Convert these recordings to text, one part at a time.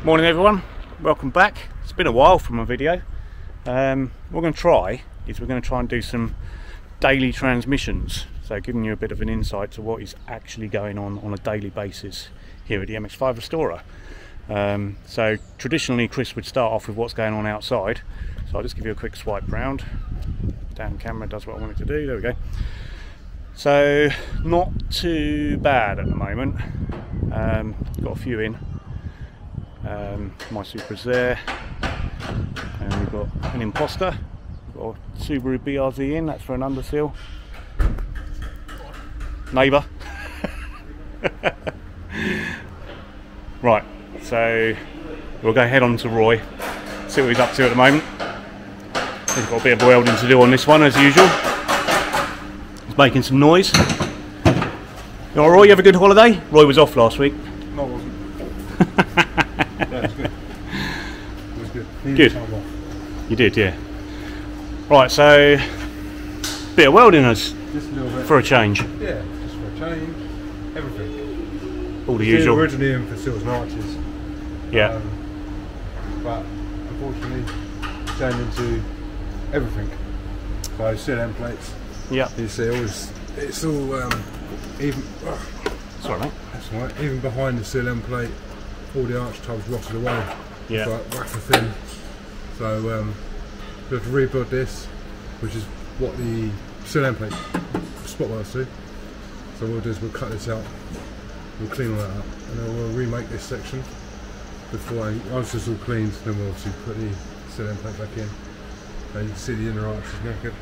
Morning everyone, welcome back. It's been a while from a video. What we're going to try and do some daily transmissions, so giving you a bit of an insight to what is actually going on a daily basis here at the MX-5 Restorer. So traditionally Chris would start off with what's going on outside, so I'll just give you a quick swipe round. Damn camera does what I want it to do, there we go. So not too bad at the moment. Got a few in. My Supra's there, and we've got an Imposter, we've got a Subaru BRZ in, that's for an underseal. Neighbour. Right, so we'll go head on to Roy, see what he's up to at the moment. He's got a bit of welding to do on this one as usual. He's making some noise. You alright, Roy, you have a good holiday? Roy was off last week. No, I wasn't. Yeah, it was good. It was good. Good. You did, yeah. Right, so bit of welding us Just a little bit. for a change. Yeah, just for a change. Everything. All the usual. Originally in for seals and arches. Yeah. But unfortunately turned into everything. So seal end plates. Yeah. You see, it's all even. Sorry, mate. That's right. Even behind the seal end plate, all the arch tubs rotted away. Yeah. It's like wafer thin. So we have to rebuild this, which is what the seal end plate spot welds do. So what we'll do is we'll cut this out, we'll clean all that up, and then we'll remake this section. Once it's all cleaned, then we'll obviously put the seal end plate back in. And you can see the inner arch is naked.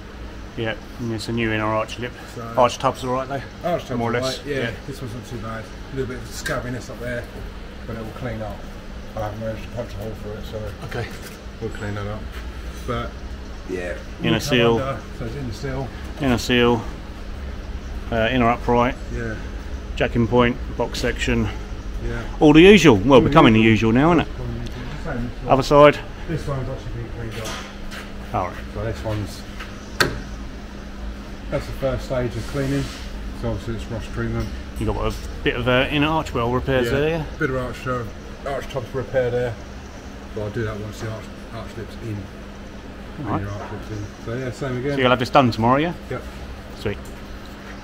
Yeah, and it's a new inner arch lip. So, Arch tubs are right though? Arch tubs more or less. right, yeah. This one's not too bad. A little bit of scabbiness up there, but it will clean up. I haven't managed to punch a hole through it, so Okay. we'll clean that up. But yeah, Inner seal. So it's inner seal. Inner seal, inner upright, Yeah, jacking point, box section, yeah. all the usual. Well, becoming the usual now, isn't it? Other side. This one's actually been cleaned up. Alright. So this one's, that's the first stage of cleaning. So obviously it's rust treatment. You got a bit of inner arch well repairs there, yeah? Bit of arch top repair there. But I'll do that once the arch lip's in. Alright. Your arch lip's in. So yeah, same again. So you'll have this done tomorrow, yeah? Yep. Sweet.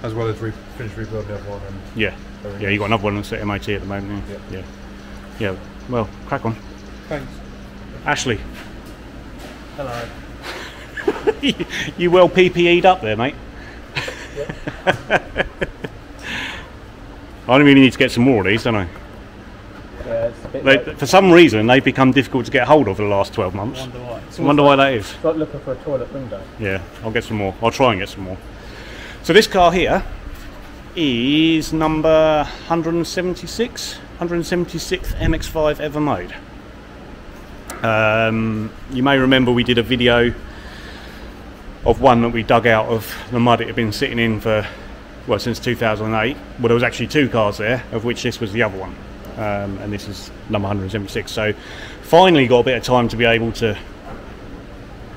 As well as finish rebuilding the other one. And Yeah. Yeah, you got another one that's at MOT at the moment, yeah? Yeah. Yeah. Well, crack on. Thanks. Ashley. Hello. You well PPE'd up there, mate? I really need to get some more of these, don't I? Yeah, it's a bit For some reason, they've become difficult to get hold of for the last 12 months. wonder why. I wonder why that is. It's like looking for a toilet window. Yeah, I'll get some more. I'll try and get some more. So this car here is number 176, 176th MX-5 ever made. You may remember we did a video of one that we dug out of the mud it had been sitting in for, well, since 2008. Well, there was actually two cars there, of which this was the other one. And this is number 176. So finally got a bit of time to be able to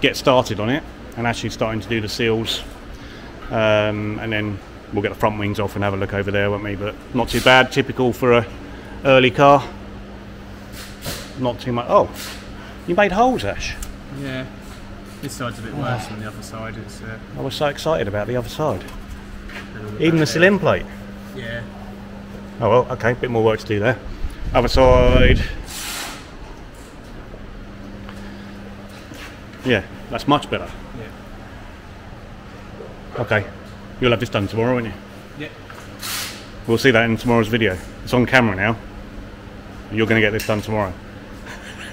get started on it and actually starting to do the seals. And then we'll get the front wings off and have a look over there, won't we? But not too bad, typical for a early car. Not too much. Oh, you made holes, Ash. Yeah. This side's a bit worse than the other side. It's I was so excited about the other side. Even the cylinder plate. Yeah. Oh well, okay, bit more work to do there. Other side. Yeah, that's much better. Yeah. Okay, you'll have this done tomorrow, won't you? Yeah. We'll see that in tomorrow's video. It's on camera now. You're going to get this done tomorrow.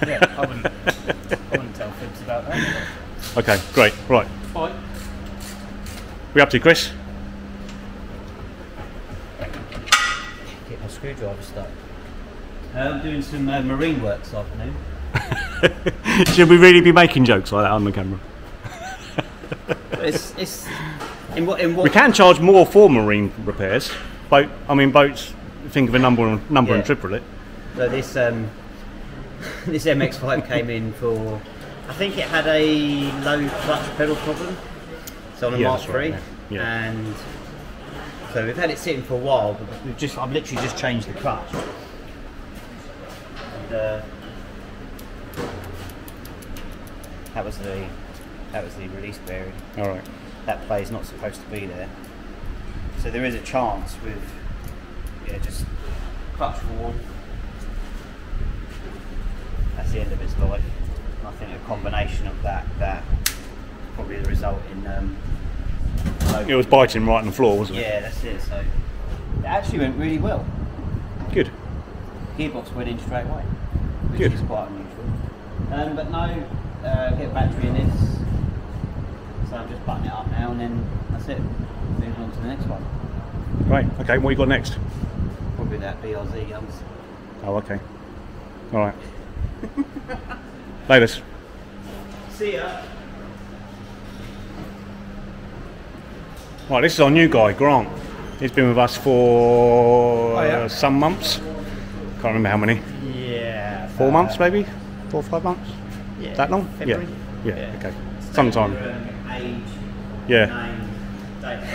Yeah. I wouldn't tell fibs about that. Okay, great. Right. Bye. We up to, Chris? Get my screwdriver stuck. I'm doing some marine work this afternoon. Should we really be making jokes like that on the camera? It's in what We can charge more for marine repairs. Boats. Think of a number Yeah. and triple it. So this this MX-5 came in for, I think it had a low clutch pedal problem. So on a Yeah, Mark that's right, III, yeah. and so we've had it sitting for a while, but I've literally just changed the clutch. And That was the release bearing. All right. That play's not supposed to be there. So there is a chance with just clutch worn. That's the end of its life. And I think a combination of that probably the result in. It was biting right on the floor, wasn't it? Yeah, that's it. So it actually went really well. Good. Gearbox went in straight away, which Good. is quite unusual. But no, get battery in this. So I'm just buttoning it up now, and then that's it. Moving on to the next one. Great. Okay, what you got next? Probably that BRZ guns. Oh, okay. All right. Latest. See ya. Right, this is our new guy, Grant. He's been with us for some months. Can't remember how many. Yeah. 4 months, maybe? 4 or 5 months? Yeah. That long? February. Yeah. Okay. Sometime. Age, Yeah. name, date of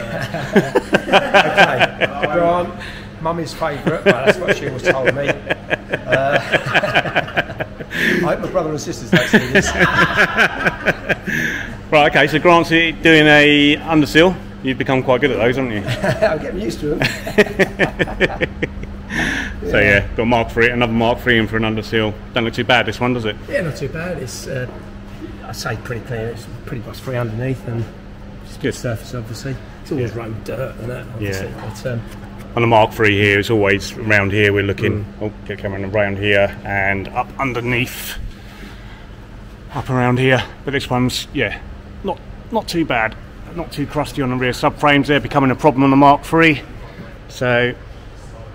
birth. Okay. Grant, Mummy's favourite. Well, that's what she always told me. I hope my brother and sisters don't see this. Right, okay, so Grant's doing a underseal. You've become quite good at those, haven't you? I'm getting used to them. So yeah, got a Mark III, another Mark III in for an underseal. Don't look too bad, this one, does it? Yeah, not too bad. It's, I say pretty clean. It's pretty much free underneath and it's good surface, obviously. It's always road dirt and that, obviously. Yeah. But, On the Mark III here, it's always around here we're looking. Oh, get camera around here and up underneath. Up around here. But this one's, yeah, not too bad. Not too crusty on the rear subframes. They're becoming a problem on the Mark III. So,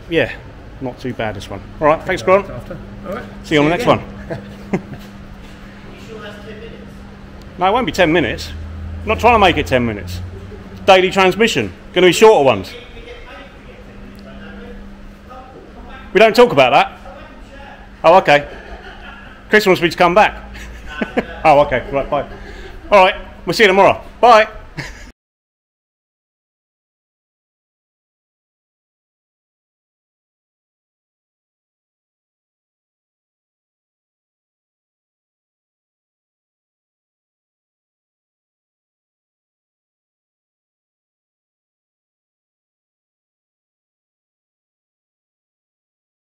yeah, not too bad this one. All right, thanks, Grant. after. All right. See you on the next one. No, it won't be 10 minutes. I'm not trying to make it 10 minutes. Daily transmission. Going to be shorter ones. We don't talk about that. Oh, okay. Chris wants me to come back. Oh, okay. Right, bye. All right, we'll see you tomorrow. Bye.